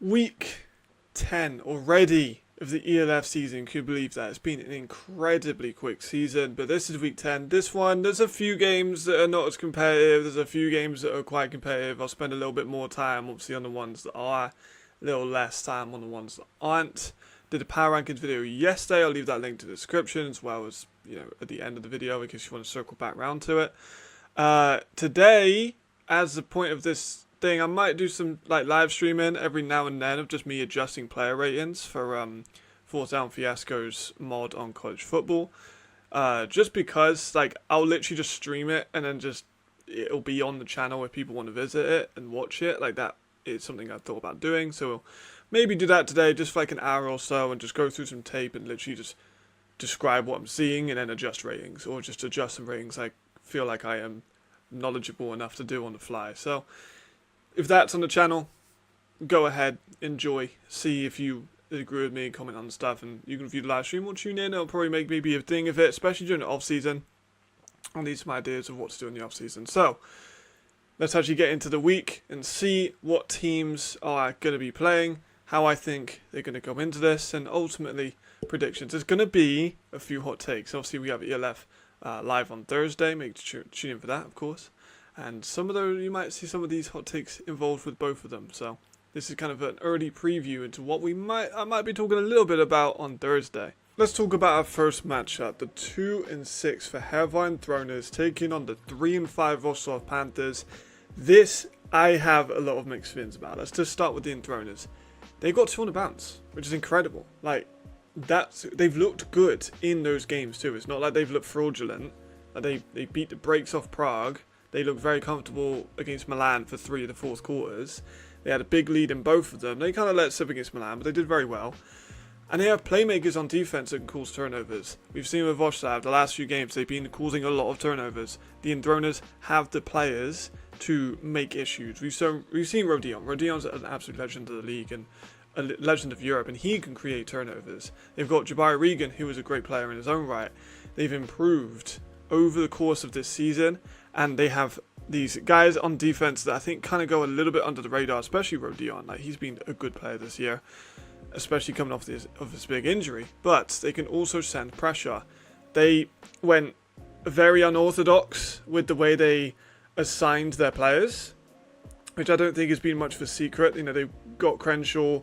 Week 10 already of the ELF season. Can you believe that? It's been an incredibly quick season, but this is week 10. This one, there's a few games that are not as competitive. There's a few games that are quite competitive. I'll spend a little bit more time, obviously, on the ones that are, a little less time on the ones that aren't. Did a power rankings video yesterday. I'll leave that link to the description as well as, at the end of the video in case you want to circle back around to it. Today, as the point of this thing, I might do some live streaming every now and then of just me adjusting player ratings for Fourth Down Fiasco's mod on college football. Just because I'll literally just stream it and then it'll be on the channel if people want to visit it and watch it. That is something I've thought about doing. So we'll maybe do that today just for an hour or so and just go through some tape and literally just describe what I'm seeing and then adjust ratings, or just adjust some ratings I feel like I am knowledgeable enough to do on the fly. So if that's on the channel, go ahead, enjoy, see if you agree with me, comment on stuff, and you can view the live stream or tune in. It'll probably make maybe a thing of it, especially during the off season. I'll need some ideas of what to do in the off season. So let's actually get into the week and see what teams are going to be playing, how I think they're going to go into this, and ultimately predictions. There's going to be a few hot takes. Obviously, we have ELF live on Thursday. Make sure to tune in for that, of course. And some of those, you might see some of these hot takes involved with both of them. So this is kind of an early preview into what I might be talking a little bit about on Thursday. Let's talk about our first matchup. The 2-6 for Hervine Throners taking on the 3-5 Rostov Panthers. This I have a lot of mixed feelings about. Let's just start with the Enthroners. They got 2 on the bounce, which is incredible. They've looked good in those games too. It's not like they've looked fraudulent. They beat the brakes off Prague. They looked very comfortable against Milan for 3 of the fourth quarters. They had a big lead in both of them. They kind of let slip against Milan, but they did very well. And they have playmakers on defense that can cause turnovers. We've seen with Voslav, the last few games, they've been causing a lot of turnovers. The Enthroners have the players to make issues. We've seen Rodion. Rodion's an absolute legend of the league and a legend of Europe, and he can create turnovers. They've got Jabari Regan, who is a great player in his own right. They've improved over the course of this season, and they have these guys on defense that I think kind of go a little bit under the radar, especially Rodion. He's been a good player this year, especially coming off this big injury. But they can also send pressure. They went very unorthodox with the way they assigned their players, which I don't think has been much of a secret. They got Crenshaw,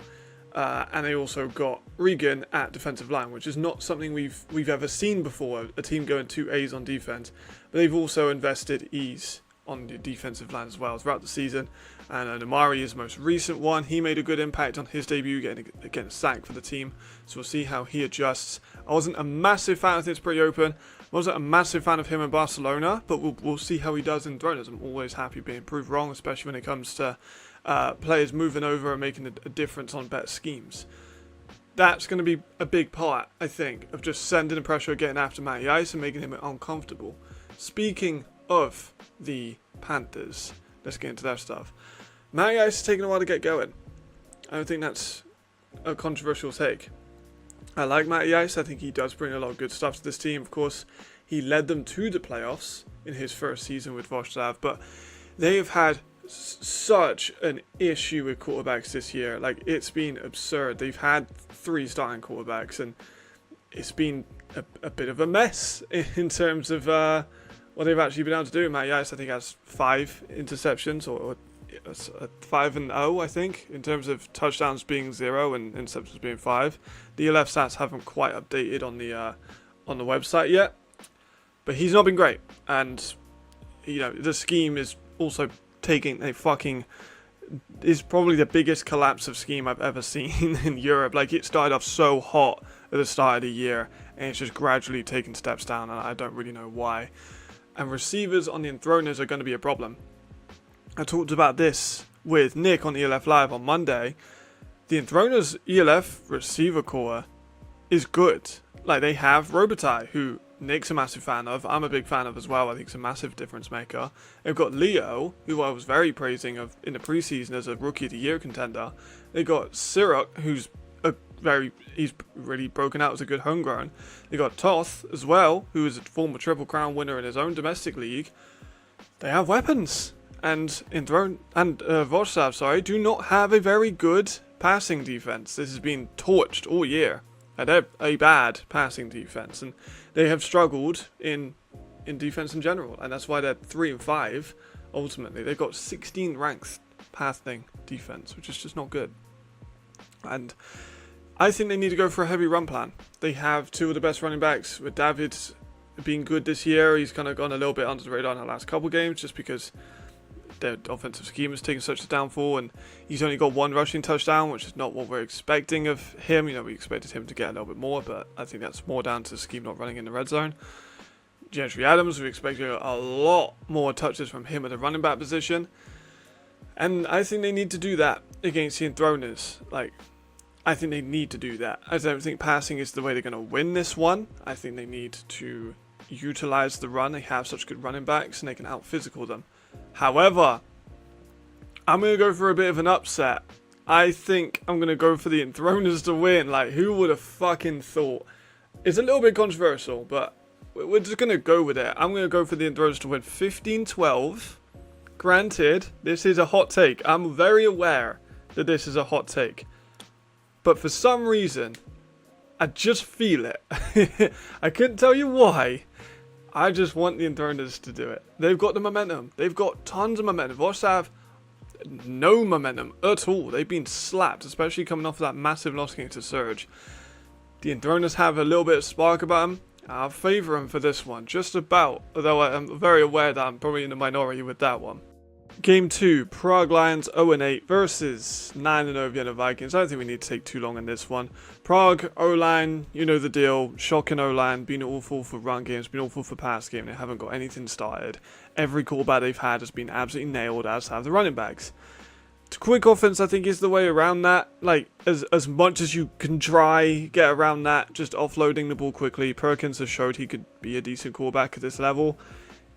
and they also got Regan at defensive line, which is not something we've ever seen before, a team going 2 A's on defense. But they've also invested E's on the defensive line as well throughout the season. And Amari is the most recent one. He made a good impact on his debut, getting a sack for the team. So we'll see how he adjusts. I wasn't a massive fan of this pretty open. I wasn't a massive fan of him in Barcelona, but we'll see how he does in Throners. I'm always happy being proved wrong, especially when it comes to players moving over and making a difference on better schemes. That's going to be a big part, I think, of just sending the pressure, getting after Matty Ice and making him uncomfortable. Speaking of the Panthers, let's get into their stuff. Matty Ice is taking a while to get going. I don't think that's a controversial take. I like Matty Ice. I think he does bring a lot of good stuff to this team. Of course, he led them to the playoffs in his first season with Voslav, but they have had such an issue with quarterbacks this year. It's been absurd. They've had 3 starting quarterbacks, and it's been a bit of a mess in terms of what they've actually been able to do. Matty Ice, I think, has 5 interceptions, or 5-0, I think, in terms of touchdowns being 0 and interceptions being 5. The ELF stats haven't quite updated on the website yet, but he's not been great. And the scheme is also taking is probably the biggest collapse of scheme I've ever seen in Europe. It started off so hot at the start of the year, and it's just gradually taking steps down, and I don't really know why. And receivers on the Enthroners are going to be a problem. I talked about this with Nick on ELF Live on Monday. The Enthroners ELF receiver core is good. They have Robitaille, who Nick's a massive fan of. I'm a big fan of as well. I think he's a massive difference maker. They've got Leo, who I was very praising of in the preseason as a Rookie of the Year contender. They got Siruk, who's he's really broken out as a good homegrown. They got Toth as well, who is a former Triple Crown winner in his own domestic league. They have weapons. And Voslav, do not have a very good passing defense. This has been torched all year. And they're a bad passing defense, and they have struggled in defense in general, and that's why they're 3 and 5. Ultimately, they've got 16 ranked passing defense, which is just not good. And I think they need to go for a heavy run plan. They have two of the best running backs, with David being good this year. He's kind of gone a little bit under the radar in the last couple of games just because their offensive scheme has taken such a downfall, and he's only got 1 rushing touchdown, which is not what we're expecting of him. You know, we expected him to get a little bit more, but I think that's more down to the scheme not running in the red zone. Gentry Adams, we expected a lot more touches from him at the running back position, and I think they need to do that against the Enthroners. Like, I think they need to do that. I don't think passing is the way they're going to win this one. I think they need to utilize the run. They have such good running backs, and they can out-physical them. However, I'm going to go for a bit of an upset. I think I'm going to go for the Enthroners to win. Like, who would have fucking thought? It's a little bit controversial, but we're just going to go with it. I'm going to go for the Enthroners to win 15-12. Granted, this is a hot take. I'm very aware that this is a hot take. But for some reason, I just feel it. I couldn't tell you why. I just want the Enthroners to do it. They've got the momentum. They've got tons of momentum. Voss have no momentum at all. They've been slapped, especially coming off of that massive loss against the Surge. The Enthroners have a little bit of spark about them. I'll favour them for this one, just about. Although I'm very aware that I'm probably in the minority with that one. Game 2, Prague Lions 0-8 versus 9-0 Vienna Vikings. I don't think we need to take too long on this one. Prague, O-line, you know the deal. Shocking O-line, been awful for run games, been awful for pass game. They haven't got anything started. Every callback they've had has been absolutely nailed, as have the running backs. Quick offense, I think, is the way around that. Like, as much as you can try, get around that, just offloading the ball quickly. Perkins has showed he could be a decent quarterback at this level.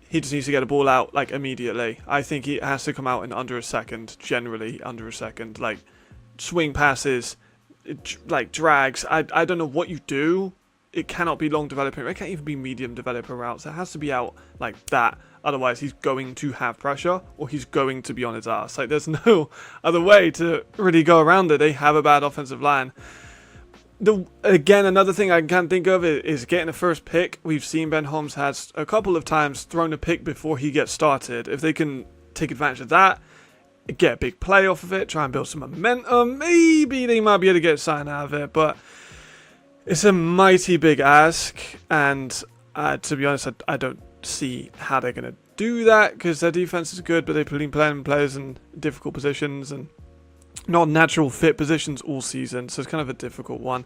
He just needs to get the ball out, like, immediately. I think he has to come out in under a second, generally under a second. Like, swing passes, like, drags. I don't know what you do. It cannot be long developing. It can't even be medium developing routes. It has to be out like that. Otherwise, he's going to have pressure, or he's going to be on his ass. Like, there's no other way to really go around it. They have a bad offensive line. Again, another thing I can't think of is getting a first pick. We've seen Ben Holmes has a couple of times thrown a pick before he gets started. If they can take advantage of that, get a big play off of it, try and build some momentum, maybe they might be able to get something out of it. But it's a mighty big ask, and to be honest, I don't see how they're going to do that, because their defense is good, but they've been playing players in difficult positions and not natural fit positions all season, so it's kind of a difficult one.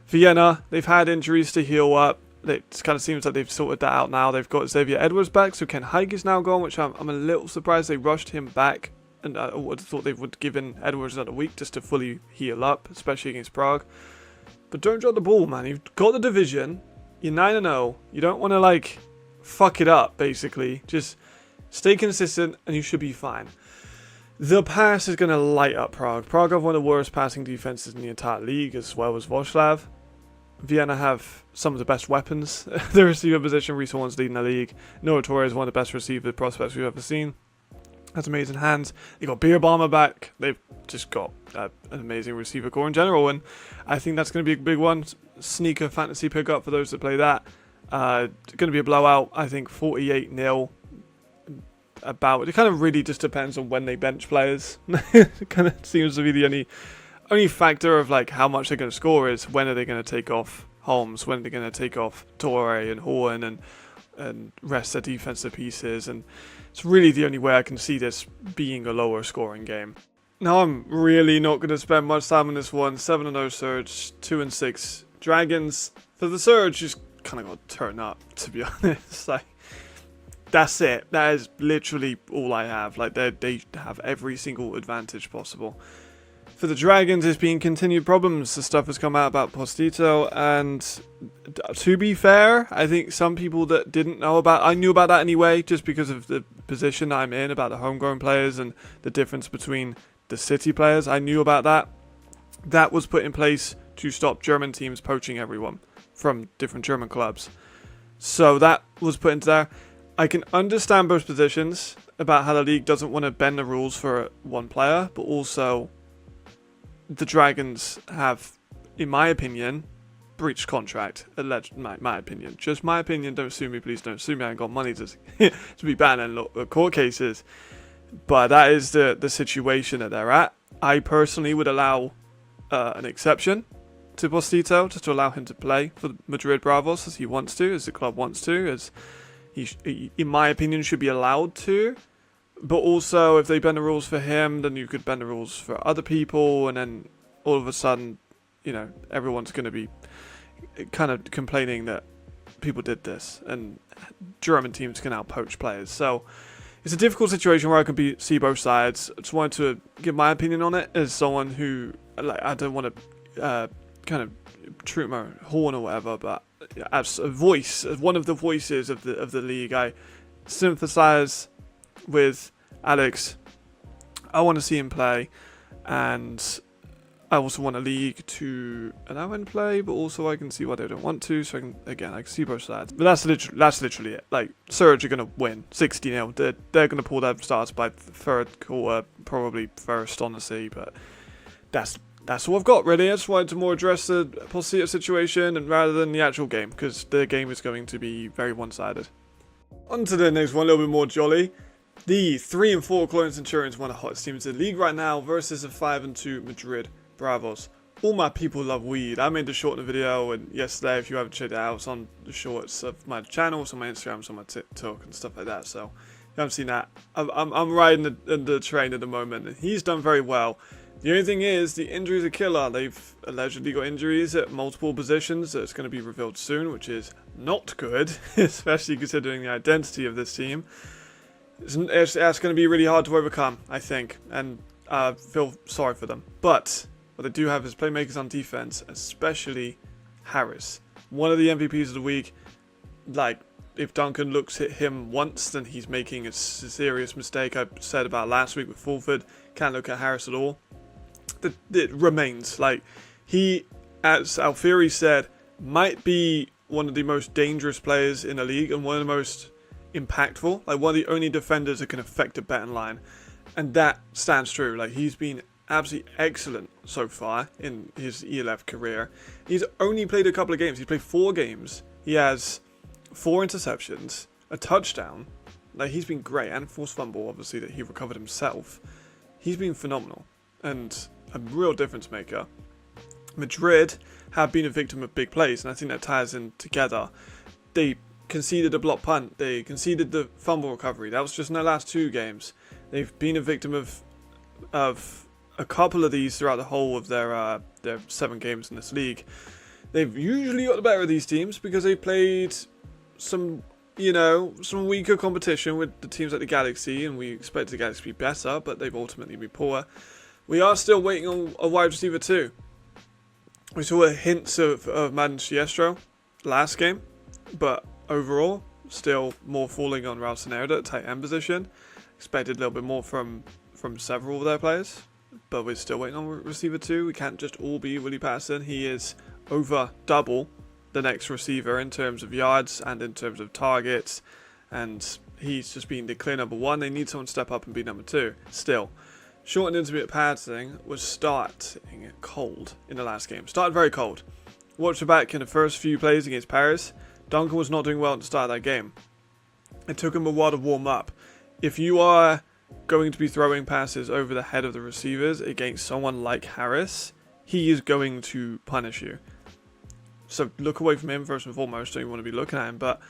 Vienna, they've had injuries to heal up. It kind of seems like they've sorted that out now. They've got Xavier Edwards back, so Ken Hike is now gone, which I'm a little surprised they rushed him back, and I would have thought they would have given Edwards another week just to fully heal up, especially against Prague. But don't drop the ball, man. You've got the division. You're 9-0. You don't want to, like, fuck it up, basically. Just stay consistent, and you should be fine. The pass is going to light up Prague. Prague have one of the worst passing defenses in the entire league, as well as Wrocław. Vienna have some of the best weapons. The receiver position, Reese Horn's leading the league. Noah Torres is one of the best receiver prospects we've ever seen. Has amazing hands. They got Beerbaumer back. They've just got an amazing receiver core in general, and I think that's going to be a big one. Sneaker fantasy pickup for those that play that. Going to be a blowout. I think 48-0. About it kind of really just depends on when they bench players. It kind of seems to be the only factor of like how much they're going to score is when are they going to take off Holmes, when are they going to take off Torre and Horn and rest their defensive pieces, and it's really the only way I can see this being a lower scoring game. Now I'm really not going to spend much time on this one. 7-0 Surge, 2-6 Dragons. For the Surge, just kind of got to turn up, to be honest. Like, that's it. That is literally all I have. Like, they have every single advantage possible. For the Dragons, there's been continued problems. The stuff has come out about Postito, and to be fair, I think some people that didn't know about, I knew about that anyway, just because of the position I'm in, about the homegrown players and the difference between the city players. I knew about that. That was put in place to stop German teams poaching everyone from different German clubs. So that was put into there. I can understand both positions about how the league doesn't want to bend the rules for one player, but also the Dragons have, in my opinion, breached contract. My opinion. Just my opinion. Don't sue me, please don't sue me. I ain't got money to to be banned in court cases. But that is the situation that they're at. I personally would allow an exception to Postito, just to allow him to play for Madrid Bravos as he wants to, as the club wants to, as he, in my opinion, should be allowed to. But also, if they bend the rules for him, then you could bend the rules for other people, and then all of a sudden, you know, everyone's going to be kind of complaining that people did this, and German teams can now poach players. So it's a difficult situation where I can see both sides. I just wanted to give my opinion on it as someone who, like, I don't want to kind of toot my horn or whatever, but as a voice, as one of the voices of the league, I sympathise with Alex. I want to see him play, and I also want a league to allow him to play, but also I can see why they don't want to, so I can see both sides. But that's literally it. Like, Surge are going to win 60-0. They're going to pull their starts by the third quarter, probably first, honestly, but that's all I've got, really. I just wanted to more address the Postito situation and rather than the actual game, because the game is going to be very one-sided. On to the next one, a little bit more jolly. The 3 and 4 Cologne Centurions, one of the hottest teams in the league right now, versus the 5 and 2 Madrid Bravos. All my people love weed. I made the short in the video, and yesterday, if you haven't checked it out, it's on the shorts of my channel, it's on my Instagram, it's on my TikTok and stuff like that. So if you haven't seen that, I'm riding the train at the moment, and he's done very well. The only thing is, the injuries are killer. They've allegedly got injuries at multiple positions that's going to be revealed soon, which is not good, especially considering the identity of this team. It's going to be really hard to overcome, I think, and I feel sorry for them. But what they do have is playmakers on defense, especially Harris. One of the MVPs of the week. Like, if Duncan looks at him once, then he's making a serious mistake. I said about last week with Fulford. Can't look at Harris at all. It remains. Like, he, as Alfieri said, might be one of the most dangerous players in the league and one of the most impactful. Like, one of the only defenders that can affect a betting line. And that stands true. Like, he's been absolutely excellent so far in his ELF career. He's only played a couple of games. He's played 4 games. He has 4 interceptions, a touchdown. Like, he's been great. And forced fumble, obviously, that he recovered himself. He's been phenomenal. And a real difference maker. Madrid have been a victim of big plays, and I think that ties in together. They conceded a block punt. They conceded the fumble recovery. That was just in their last 2 games. They've been a victim of a couple of these throughout the whole of their 7 games in this league. They've usually got the better of these teams because they've played some weaker competition with the teams like the Galaxy, and we expect the Galaxy to be better, but they've ultimately been poor. We are still waiting on a wide receiver too. We saw a hint of Madden Siestro last game, but overall, still more falling on Raul Sonerda at tight end position. Expected a little bit more from several of their players, but we're still waiting on receiver 2. We can't just all be Willie Patterson. He is over double the next receiver in terms of yards and in terms of targets, and he's just been the clear number 1. They need someone to step up and be number 2 still. Short and intermediate passing was starting cold in the last game. Started very cold. Watched it back in the first few plays against Paris. Duncan was not doing well at the start of that game. It took him a while to warm up. If you are going to be throwing passes over the head of the receivers against someone like Harris, he is going to punish you. So look away from him first and foremost. Don't even want to be looking at him, but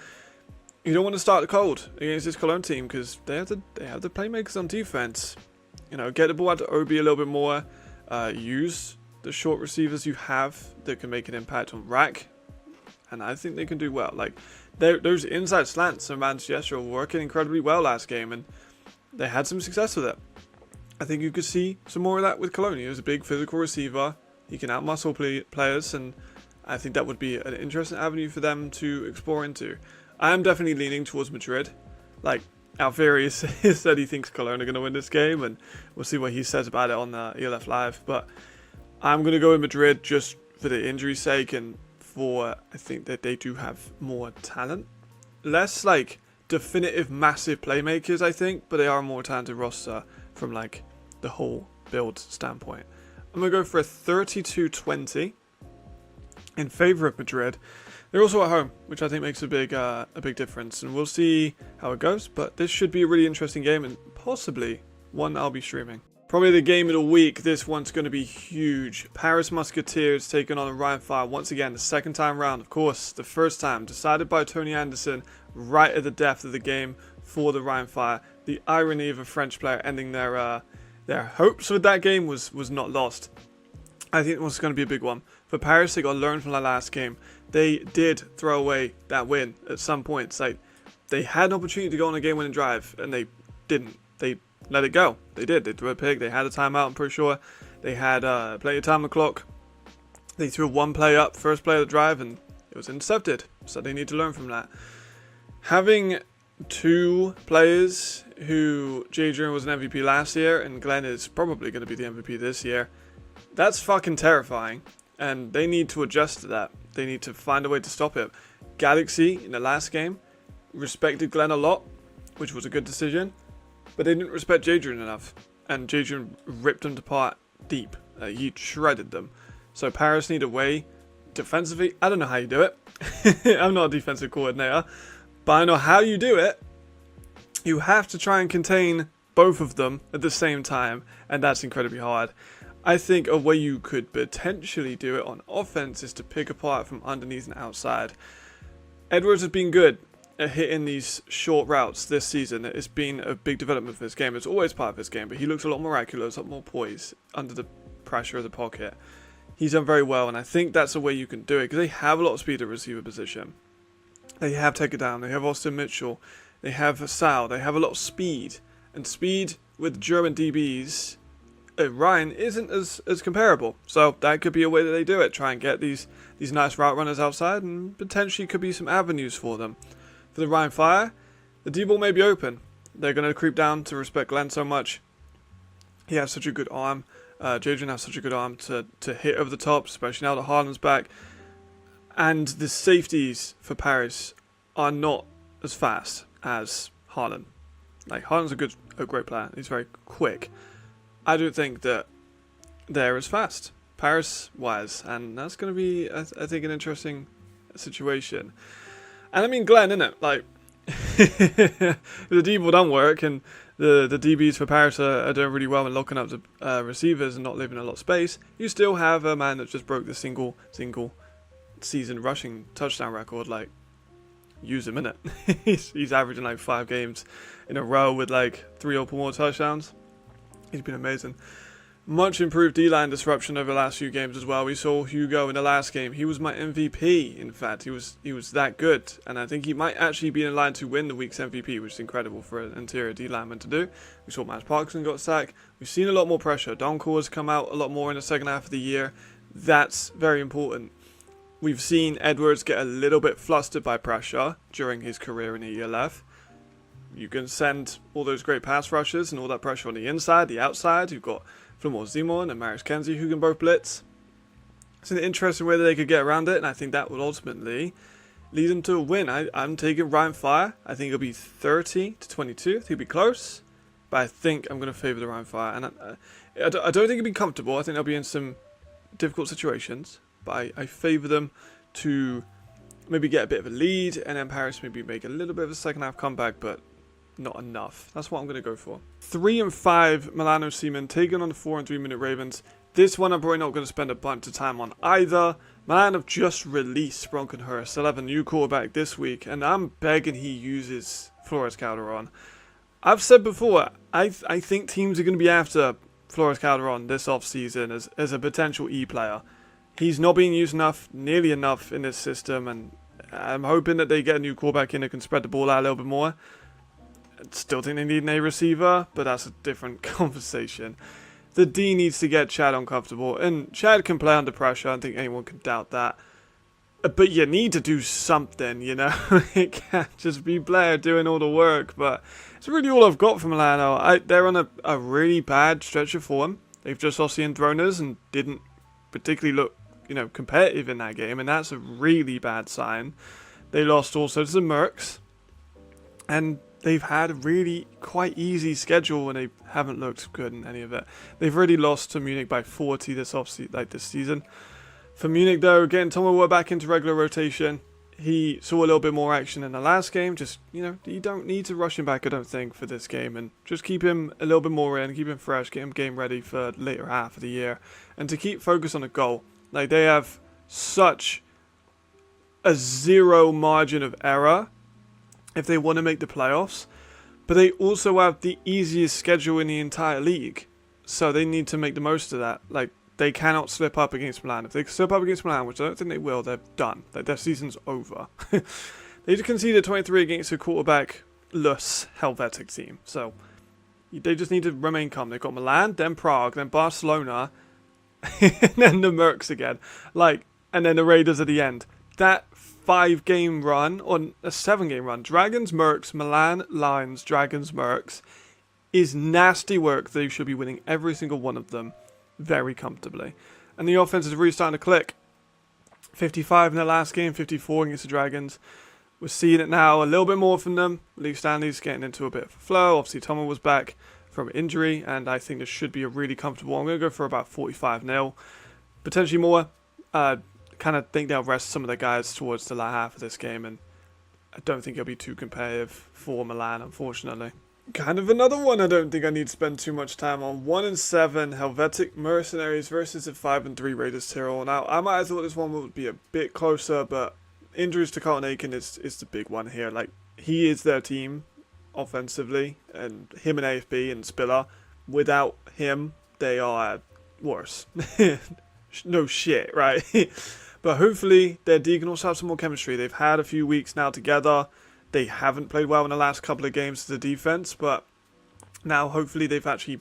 you don't want to start cold against this Cologne team because they have the playmakers on defense. You know, get the ball out to Obi a little bit more. Use the short receivers you have that can make an impact on rack, and I think they can do well. Like, those inside slants from Manchester were working incredibly well last game, and they had some success with it. I think you could see some more of that with Cologne. He was a big physical receiver. He can outmuscle players, and I think that would be an interesting avenue for them to explore into. I am definitely leaning towards Madrid. Like, Alfieri said he thinks Cologne are going to win this game, and we'll see what he says about it on ELF Live. But I'm going to go with Madrid just for the injury's sake, and for I think that they do have more talent. Less like definitive massive playmakers, I think, but they are a more talented roster from like the whole build standpoint. I'm going to go for a 32-20 in favour of Madrid. They're also at home, which I think makes a big difference, and we'll see how it goes. But this should be a really interesting game, and possibly one I'll be streaming. Probably the game of the week. This one's going to be huge. Paris Musketeers taking on Rhein Fire once again, the second time round. Of course, the first time decided by Tony Anderson right at the death of the game for the Rhein Fire. The irony of a French player ending their hopes with that game was not lost. I think it was going to be a big one. For Paris, they got to learn from the last game. They did throw away that win at some points. Like, they had an opportunity to go on a game-winning drive, and they didn't. They let it go. They did. They threw a pig. They had a timeout, I'm pretty sure. They had plenty of time on the clock. They threw one play up, first play of the drive, and it was intercepted. So they need to learn from that. Having two players who Jadrian was an MVP last year, and Glenn is probably going to be the MVP this year, that's fucking terrifying. And they need to adjust to that. They need to find a way to stop it. Galaxy, in the last game, respected Glenn a lot, which was a good decision. But they didn't respect Jadrian enough. And Jadrian ripped them apart deep. He shredded them. So Paris need a way, defensively, I don't know how you do it. I'm not a defensive coordinator. But I know how you do it. You have to try and contain both of them at the same time. And that's incredibly hard. I think a way you could potentially do it on offense is to pick apart from underneath and outside. Edwards has been good at hitting these short routes this season. It's been a big development for this game. It's always part of this game, but he looks a lot more accurate, a lot more poised under the pressure of the pocket. He's done very well, and I think that's a way you can do it, because they have a lot of speed at receiver position. They have Take It Down, they have Austin Mitchell, they have Sal, they have a lot of speed. And speed with German DBs Ryan isn't as comparable, so that could be a way that they do it. Try and get these nice route runners outside, and potentially could be some avenues for them. For the Rhein Fire, the D-ball may be open. They're going to creep down to respect Glenn so much. He has such a good arm. Jadrian has such a good arm to hit over the top, especially now that Haaland's back. And the safeties for Paris are not as fast as Haaland. Like, Haaland's a great player. He's very quick. I don't think that they're as fast, Paris-wise, and that's going to be, I think, an interesting situation. And I mean, Glenn, innit? Like, the D-ball don't work, and the DBs for Paris are doing really well in locking up the receivers and not leaving a lot of space. You still have a man that just broke the single season rushing touchdown record. Like, use him, innit? he's averaging like 5 games in a row with like 3 or more touchdowns. He's been amazing. Much improved D-line disruption over the last few games as well. We saw Hugo in the last game. He was my MVP, in fact. He was that good. And I think he might actually be in line to win the week's MVP, which is incredible for an interior D-lineman to do. We saw Matt Parkinson got sacked. We've seen a lot more pressure. Donkor has come out a lot more in the second half of the year. That's very important. We've seen Edwards get a little bit flustered by pressure during his career in the ELF. You can send all those great pass rushers and all that pressure on the inside, the outside. You've got Flamor Zimon and Marius Kenzie who can both blitz. It's an interesting way that they could get around it, and I think that would ultimately lead them to a win. I'm taking Rhein Fire. I think it'll be 30-22. I think it'll be close, but I think I'm going to favour the Rhein Fire. And I don't think it'll be comfortable. I think they'll be in some difficult situations, but I favour them to maybe get a bit of a lead, and then Paris maybe make a little bit of a second half comeback, but not enough. That's what I'm going to go for. 3 and 5 Milano Seamen taking on the 4 and 3 Minute Ravens. This one I'm probably not going to spend a bunch of time on either. Milan have just released Bronkenhurst. They'll have a new quarterback this week, and I'm begging he uses Flores Calderon. I've said before, I think teams are going to be after Flores Calderon this offseason as a potential E player. He's not being used nearly enough in this system, and I'm hoping that they get a new quarterback in that can spread the ball out a little bit more. Still think they need an A receiver, but that's a different conversation. The D needs to get Chad uncomfortable, and Chad can play under pressure. I don't think anyone can doubt that. But you need to do something, you know. It can't just be Blair doing all the work, but it's really all I've got from Milano. They're on a really bad stretch of form. They've just lost the Enthroners and didn't particularly look, competitive in that game, and that's a really bad sign. They lost also to the Mercs, and they've had a really quite easy schedule and they haven't looked good in any of it. They've already lost to Munich by 40 this season. For Munich though, getting Tomo back into regular rotation, he saw a little bit more action in the last game. Just, you don't need to rush him back, I don't think, for this game. And just keep him a little bit more in, keep him fresh, get him game ready for the later half of the year. And to keep focus on the goal. Like, they have such a zero margin of error if they want to make the playoffs. But they also have the easiest schedule in the entire league. So they need to make the most of that. Like, they cannot slip up against Milan. If they slip up against Milan, which I don't think they will, they're done. Like, their season's over. They conceded 23 against a quarterback-less Helvetic team. So they just need to remain calm. They've got Milan, then Prague, then Barcelona, and then the Mercs again. And then the Raiders at the end. That 5-game run, or a 7-game run, Dragons, Mercs, Milan, Lions, Dragons, Mercs, is nasty work. They should be winning every single one of them very comfortably. And the offense is really starting to click. 55 in the last game, 54 against the Dragons. We're seeing it now a little bit more from them. Lee Stanley's getting into a bit of a flow. Obviously, Tomo was back from injury, and I think this should be a really comfortable. I'm going to go for about 45-0. Potentially more. Kind of think they'll rest some of their guys towards the latter half of this game, and I don't think it'll be too competitive for Milan, unfortunately. Kind of another one I don't think I need to spend too much time on. 1-7 Helvetic Mercenaries versus a 5-3 Raiders Tyrol. Now, I might have thought this one would be a bit closer, but injuries to Carlton Aiken is the big one here. Like, he is their team offensively, and him and AFB and Spiller. Without him, they are worse. No shit, right? But hopefully their D can also have some more chemistry. They've had a few weeks now together. They haven't played well in the last couple of games to the defense, but now hopefully they've actually,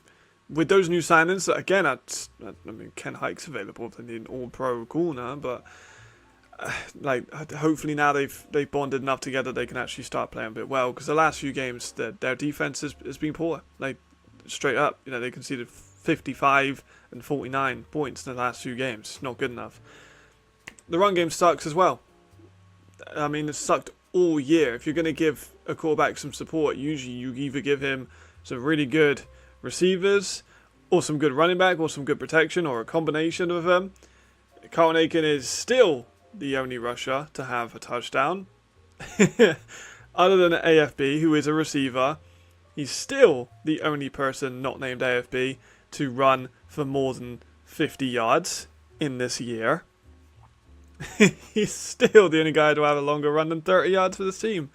with those new signings, again, Ken Hike's available if they need an all-pro corner, but hopefully now they've bonded enough together they can actually start playing a bit well, because the last few games their defense has been poor. Like, straight up, they conceded 55 and 49 points in the last few games. Not good enough. The run game sucks as well. I mean, it's sucked all year. If you're going to give a quarterback some support, usually you either give him some really good receivers, or some good running back, or some good protection, or a combination of them. Carlton Aiken is still the only rusher to have a touchdown. Other than AFB, who is a receiver, he's still the only person not named AFB to run for more than 50 yards in this year. He's still the only guy to have a longer run than 30 yards for this team.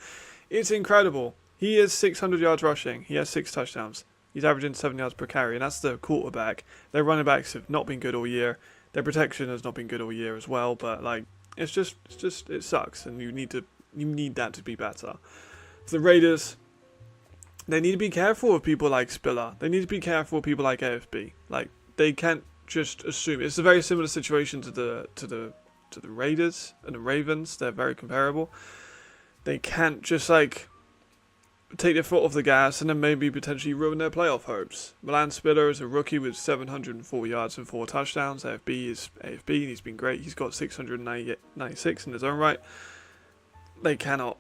It's incredible. He is 600 yards rushing. He has 6 touchdowns. He's averaging 7 yards per carry, and that's the quarterback. Their running backs have not been good all year. Their protection has not been good all year as well. But it sucks, and you need that to be better. For the Raiders, they need to be careful of people like Spiller. They need to be careful of people like AFB. They can't just assume. It's a very similar situation to the Raiders and the Ravens. They're very comparable. They can't just take their foot off the gas and then maybe potentially ruin their playoff hopes. Milan Spiller is a rookie with 704 yards and 4 touchdowns. AFB is AFB, and he's been great. He's got 696 in his own right. They cannot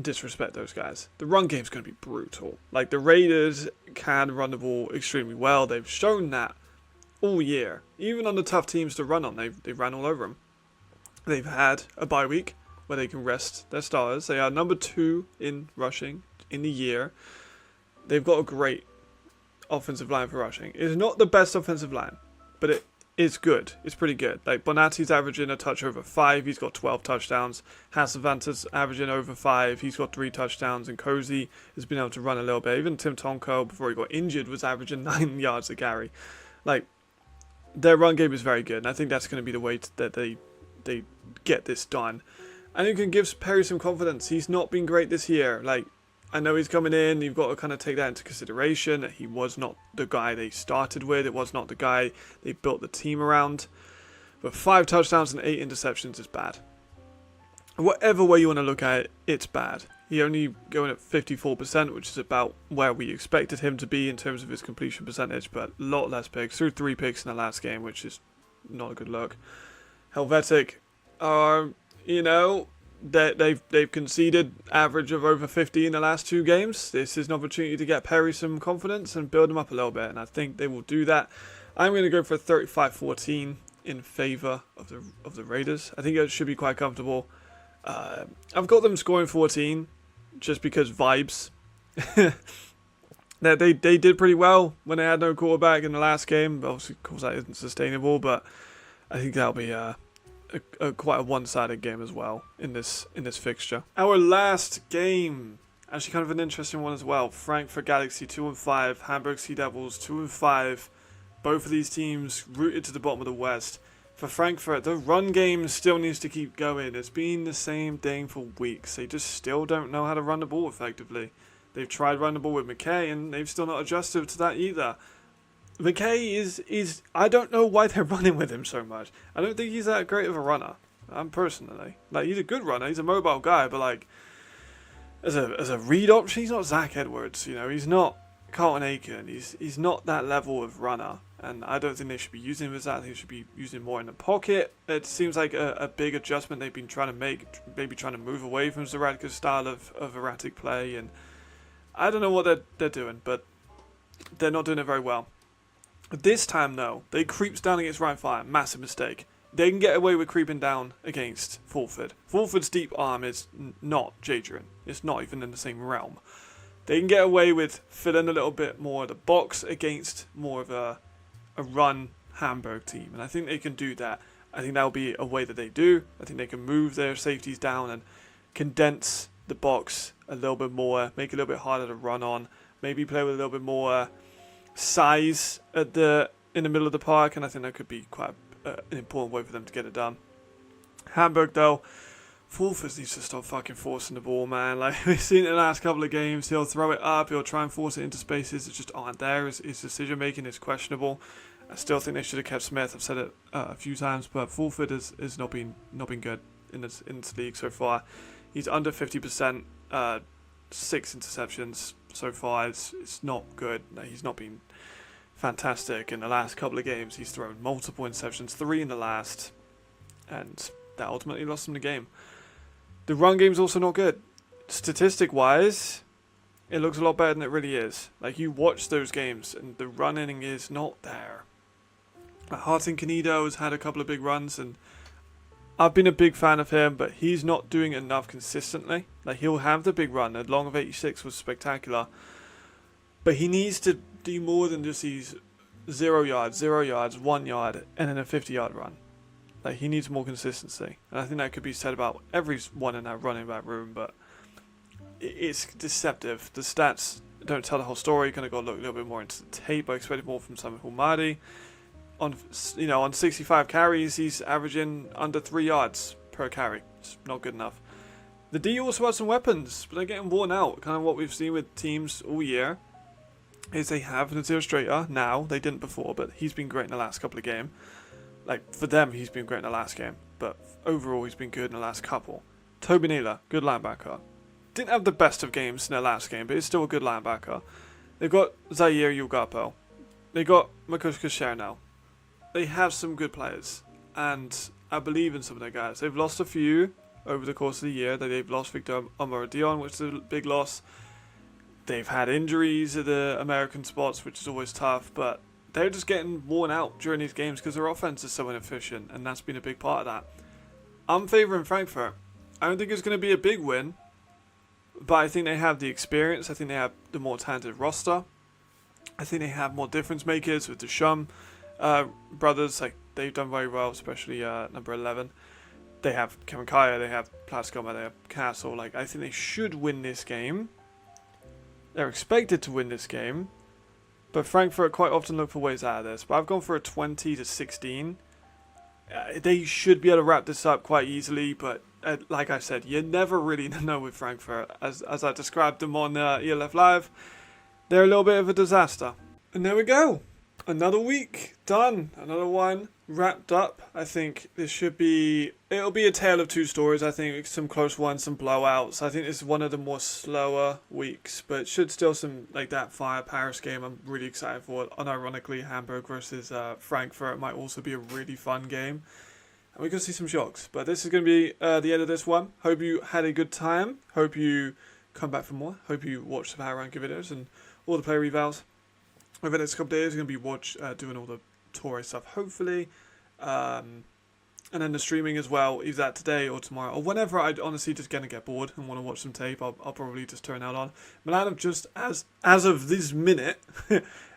disrespect those guys. The run game's going to be brutal. The Raiders can run the ball extremely well. They've shown that all year. Even on the tough teams to run on, they ran all over them. They've had a bye week where they can rest their stars. They are number 2 in rushing in the year. They've got a great offensive line for rushing. It's not the best offensive line, but it is good. It's pretty good. Bonatti's averaging a touch over 5. He's got 12 touchdowns. Hassavanta's averaging over 5. He's got 3 touchdowns. And Cozy has been able to run a little bit. Even Tim Tonko, before he got injured, was averaging 9 yards a carry. Their run game is very good. And I think that's going to be the way that they get this done. And you can give Perry some confidence. He's not been great this year. I know he's coming in. You've got to kind of take that into consideration. He was not the guy they started with. It was not the guy they built the team around. But 5 touchdowns and 8 interceptions is bad. Whatever way you want to look at it, it's bad. He only going at 54%, which is about where we expected him to be in terms of his completion percentage. But a lot less picks. Threw 3 picks in the last game, which is not a good look. Helvetic are, they've conceded average of over 50 in the last 2 games. This is an opportunity to get Perry some confidence and build him up a little bit, and I think they will do that. I'm going to go for 35-14 in favour of the Raiders. I think it should be quite comfortable. I've got them scoring 14 just because vibes. They did pretty well when they had no quarterback in the last game. Obviously, of course, that isn't sustainable, but I think that'll be quite a one-sided game as well in this fixture. Our last game, actually kind of an interesting one as well. Frankfurt Galaxy 2-5, Hamburg Sea Devils 2-5. Both of these teams rooted to the bottom of the West. For Frankfurt, the run game still needs to keep going. It's been the same thing for weeks. They just still don't know how to run the ball effectively. They've tried running the ball with McKay, and they've still not adjusted to that either. McKay is I don't know why they're running with him so much. I don't think he's that great of a runner. Personally, like, he's a good runner. He's a mobile guy, but like as a read option, he's not Zach Edwards. You know, he's not Carlton Aiken. He's not that level of runner. And I don't think they should be using him as that. I think they should be using him more in the pocket. It seems like a big adjustment they've been trying to make, maybe trying to move away from Zaradka's style of erratic play. And I don't know what they're doing, but they're not doing it very well. This time, though, they creeps down against Ryan Fire. Massive mistake. They can get away with creeping down against Fulford. Fulford's deep arm is not Jadrian. It's not even in the same realm. They can get away with filling a little bit more of the box against more of a run Hamburg team. And I think they can do that. I think that'll be a way that they do. I think they can move their safeties down and condense the box a little bit more, make it a little bit harder to run on, maybe play with a little bit more size in the middle of the park, and I think that could be quite an important way for them to get it done. Hamburg, though, Fulford needs to stop fucking forcing the ball, man. Like, we've seen it in the last couple of games. He'll throw it up, he'll try and force it into spaces that just aren't there. His decision making is questionable. I still think they should have kept Smith. I've said it a few times, but Fulford has not been good in this league so far. He's under 50%, 6 interceptions so far. It's not good. He's not been fantastic in the last couple of games. He's thrown multiple interceptions, 3 in the last, and that ultimately lost him the game. The run game's also not good. Statistic-wise, it looks a lot better than it really is. Like, you watch those games, and the running is not there. Hartin Canedo has had a couple of big runs, and I've been a big fan of him, but he's not doing enough consistently. Like, he'll have the big run. The long of 86 was spectacular. But he needs to do more than just these 0 yards, 1 yard, and then a 50-yard run. Like, he needs more consistency. And I think that could be said about everyone in that running back room, but it's deceptive. The stats don't tell the whole story. You're going to go look a little bit more into the tape. I expected more from Sami Hulmadi. On 65 carries, he's averaging under 3 yards per carry. It's not good enough. The D also has some weapons, but they're getting worn out. Kind of what we've seen with teams all year is they have Nazir Strater now. They didn't before, but he's been great in the last couple of games. Like, for them, he's been great in the last game, but overall, he's been good in the last couple. Toby Naylor, good linebacker. Didn't have the best of games in their last game, but he's still a good linebacker. They've got Zaire Yugapo. They got Makush Kasher now. They have some good players, and I believe in some of their guys. They've lost a few over the course of the year. They've lost Victor Omar-Dion, which is a big loss. They've had injuries at the American spots, which is always tough, but they're just getting worn out during these games because their offense is so inefficient, and that's been a big part of that. I'm favouring Frankfurt. I don't think it's going to be a big win, but I think they have the experience. I think they have the more talented roster. I think they have more difference makers with the Shum brothers. Like, they've done very well, especially number 11. They have Kevin Kaya, they have Platscomber, they have Castle. Like, I think they should win this game. They're expected to win this game, but Frankfurt quite often look for ways out of this. But I've gone for a 20-16. They should be able to wrap this up quite easily, but like I said, you never really know with Frankfurt. As I described them on ELF Live, they're a little bit of a disaster. And there we go. Another week done. Another one wrapped up. I think it'll be a tale of two stories. I think some close ones, some blowouts. I think this is one of the more slower weeks, but should still some like that Fire Paris game. I'm really excited for it. Unironically, Hamburg versus Frankfurt might also be a really fun game. and we're going to see some shocks. But this is going to be the end of this one. Hope you had a good time. Hope you come back for more. Hope you watch the power ranking videos and all the player revals. Over the next couple of days, we're going to be doing all the Torre stuff, hopefully. And then the streaming as well, either that today or tomorrow, or whenever I honestly just going to get bored and want to watch some tape, I'll probably just turn that on. Milan have just, as of this minute,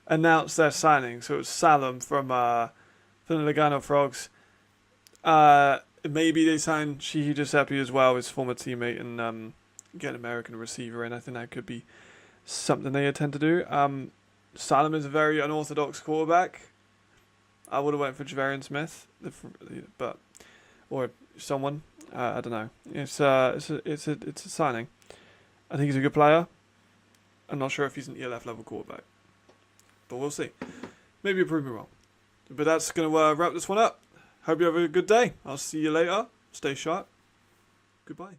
announced their signing. So it's Salem from the Lugano Frogs. Maybe they sign Shihi Giuseppe as well, his former teammate, and get an American receiver in. I think that could be something they intend to do. Salem is a very unorthodox quarterback. I would have went for Javarian Smith, or someone. I don't know. It's a signing. I think he's a good player. I'm not sure if he's an ELF level quarterback, but we'll see. Maybe you'll prove me wrong. But that's going to wrap this one up. Hope you have a good day. I'll see you later. Stay sharp. Goodbye.